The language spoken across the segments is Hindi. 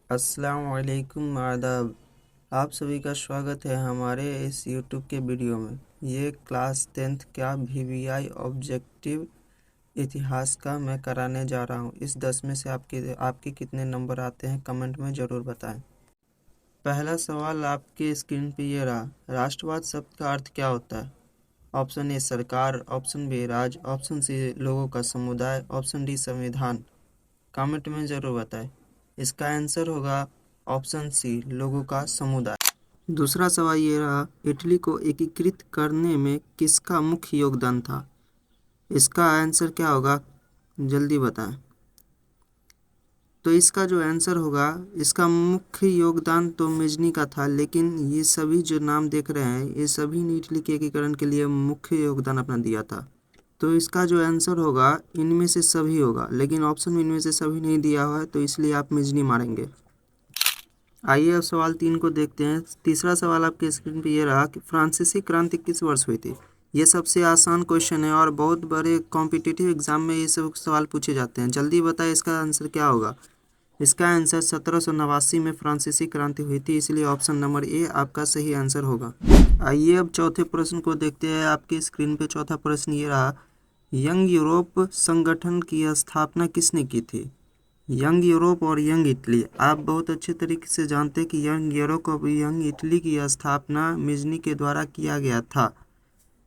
अस्सलाम वालेकुम आदाब। आप सभी का स्वागत है हमारे इस यूट्यूब के वीडियो में। ये क्लास 10th का VVI ऑब्जेक्टिव इतिहास का मैं कराने जा रहा हूँ। इस 10 में से आपके कितने नंबर आते हैं कमेंट में ज़रूर बताएं। पहला सवाल आपके स्क्रीन पे ये रहा, राष्ट्रवाद शब्द का अर्थ क्या होता है? ऑप्शन ए सरकार, ऑप्शन बी राज, ऑप्शन सी लोगों का समुदाय, ऑप्शन डी संविधान। कमेंट में ज़रूर बताएं। इसका आंसर होगा ऑप्शन सी लोगों का समुदाय। दूसरा सवाल ये रहा, इटली को एकीकृत करने में किसका मुख्य योगदान था? इसका आंसर क्या होगा, जल्दी बताएं। तो इसका जो आंसर होगा, इसका मुख्य योगदान तो मेजनी का था, लेकिन ये सभी जो नाम देख रहे हैं ये सभी ने इटली के एकीकरण के लिए मुख्य योगदान अपना दिया था। तो इसका जो आंसर होगा इनमें से सभी होगा, लेकिन ऑप्शन में इनमें से सभी नहीं दिया हुआ है, तो इसलिए आप मेजनी मारेंगे। आइए अब सवाल 3 को देखते हैं। तीसरा सवाल आपके स्क्रीन पे ये रहा कि फ्रांसीसी क्रांति किस वर्ष हुई थी? ये सबसे आसान क्वेश्चन है और बहुत बड़े कॉम्पिटिटिव एग्जाम में ये सब सवाल पूछे जाते हैं। जल्दी बताएं इसका आंसर क्या होगा। इसका आंसर 1789 में फ्रांसीसी क्रांति हुई थी, इसलिए ऑप्शन नंबर ए आपका सही आंसर होगा। आइए अब चौथे प्रश्न को देखते हैं। आपके स्क्रीन पे चौथा प्रश्न ये रहा, यंग यूरोप संगठन की स्थापना किसने की थी? यंग यूरोप और यंग इटली, आप बहुत अच्छे तरीके से जानते हैं कि यंग यूरोप और यंग इटली की स्थापना मेजनी के द्वारा किया गया था।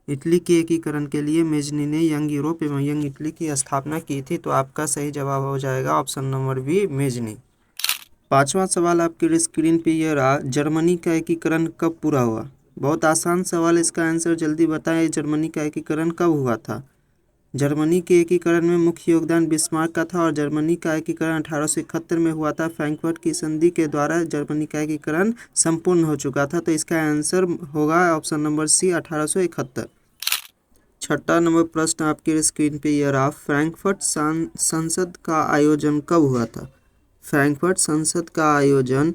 इटली के एकीकरण के लिए मेजनी ने यंग यूरोप एवं यंग इटली की स्थापना की थी, तो आपका सही जवाब हो जाएगा ऑप्शन नंबर बी मेजनी। पांचवा सवाल आपके स्क्रीन पे यह रहा, जर्मनी का एकीकरण कब पूरा हुआ? बहुत आसान सवाल, इसका आंसर जल्दी बताएं। जर्मनी का एकीकरण कब हुआ था? जर्मनी के एकीकरण में मुख्य योगदान बिस्मार्क का था और जर्मनी का एकीकरण 1871 में हुआ था। फ्रैंकफर्ट की संधि के द्वारा जर्मनी का एकीकरण संपूर्ण हो चुका था, तो इसका आंसर होगा ऑप्शन नंबर सी 1871। छठा नंबर प्रश्न आपके स्क्रीन पे यह रहा, फ्रैंकफर्ट संसद का आयोजन कब हुआ था? फ्रैंकफर्ट संसद का आयोजन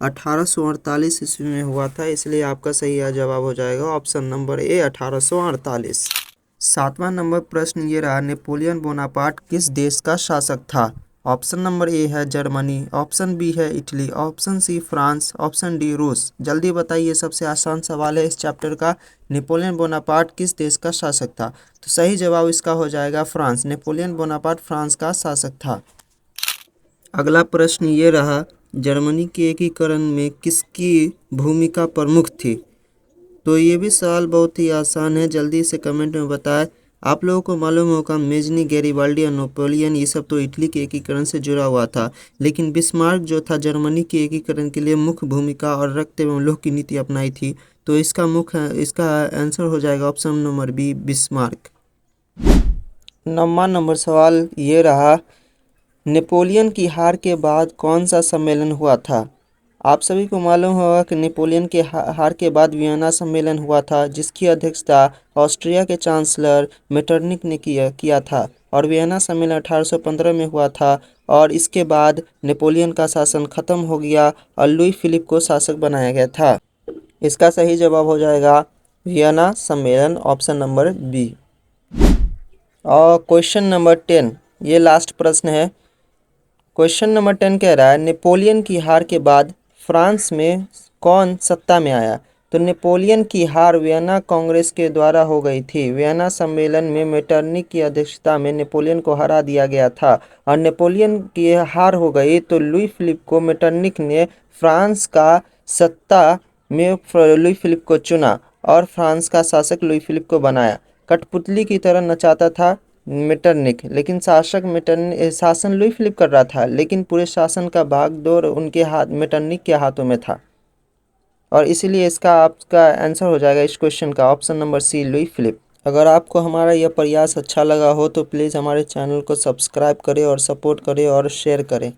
1848 ईस्वी में हुआ था, इसलिए आपका सही जवाब हो जाएगा ऑप्शन नंबर ए 1848। सातवां नंबर प्रश्न ये रहा, नेपोलियन बोनापार्ट किस देश का शासक था? ऑप्शन नंबर ए है जर्मनी, ऑप्शन बी है Italy, option C France, option D रूस। जल्दी बताइए, सबसे आसान सवाल है इस चैप्टर का। नेपोलियन बोनापार्ट किस देश का शासक था? तो सही जवाब इसका हो जाएगा फ्रांस। नेपोलियन बोनापार्ट फ्रांस का शासक था। अगला प्रश्न ये रहा, जर्मनी के एकीकरण में किसकी भूमिका प्रमुख थी? तो ये भी सवाल बहुत ही आसान है, जल्दी से कमेंट में बताएं। आप लोगों को मालूम होगा मेजनी, गैरिबाल्डी और नेपोलियन ये सब तो इटली के एकीकरण से जुड़ा हुआ था, लेकिन बिस्मार्क जो था जर्मनी के एकीकरण के लिए मुख्य भूमिका और रक्त एवं लोह की नीति अपनाई थी, तो इसका आंसर हो जाएगा ऑप्शन नंबर बी बिस्मार्क। 9वां नंबर सवाल ये रहा, नेपोलियन की हार के बाद कौन सा सम्मेलन हुआ था? आप सभी को मालूम होगा कि नेपोलियन के हार के बाद वियना सम्मेलन हुआ था, जिसकी अध्यक्षता ऑस्ट्रिया के चांसलर मेटरनिक ने किया था और वियना सम्मेलन 1815 में हुआ था। और इसके बाद नेपोलियन का शासन खत्म हो गया और लुई फिलिप को शासक बनाया गया था। इसका सही जवाब हो जाएगा वियना सम्मेलन, ऑप्शन नंबर बी। और क्वेश्चन नंबर 10, ये लास्ट प्रश्न है। क्वेश्चन नंबर 10 कह रहा है, नेपोलियन की हार के बाद फ्रांस में कौन सत्ता में आया? तो नेपोलियन की हार वियना कांग्रेस के द्वारा हो गई थी। वियना सम्मेलन में मेटरनिक की अध्यक्षता में नेपोलियन को हरा दिया गया था और नेपोलियन की हार हो गई तो लुई फिलिप को मेटरनिक ने फ्रांस का सत्ता में लुई फिलिप को चुना और फ्रांस का शासक लुई फिलिप को बनाया। कठपुतली की तरह नचाता था मेटरनिक, लेकिन शासन लुई फिलिप कर रहा था, लेकिन पूरे शासन का भागदौड़ उनके हाथ मेटरनिक के हाथों में था, और इसीलिए इसका आपका आंसर हो जाएगा इस क्वेश्चन का option number C Louis Philippe. अगर आपको हमारा यह प्रयास अच्छा लगा हो तो प्लीज़ हमारे चैनल को सब्सक्राइब करें और सपोर्ट करें और शेयर करें।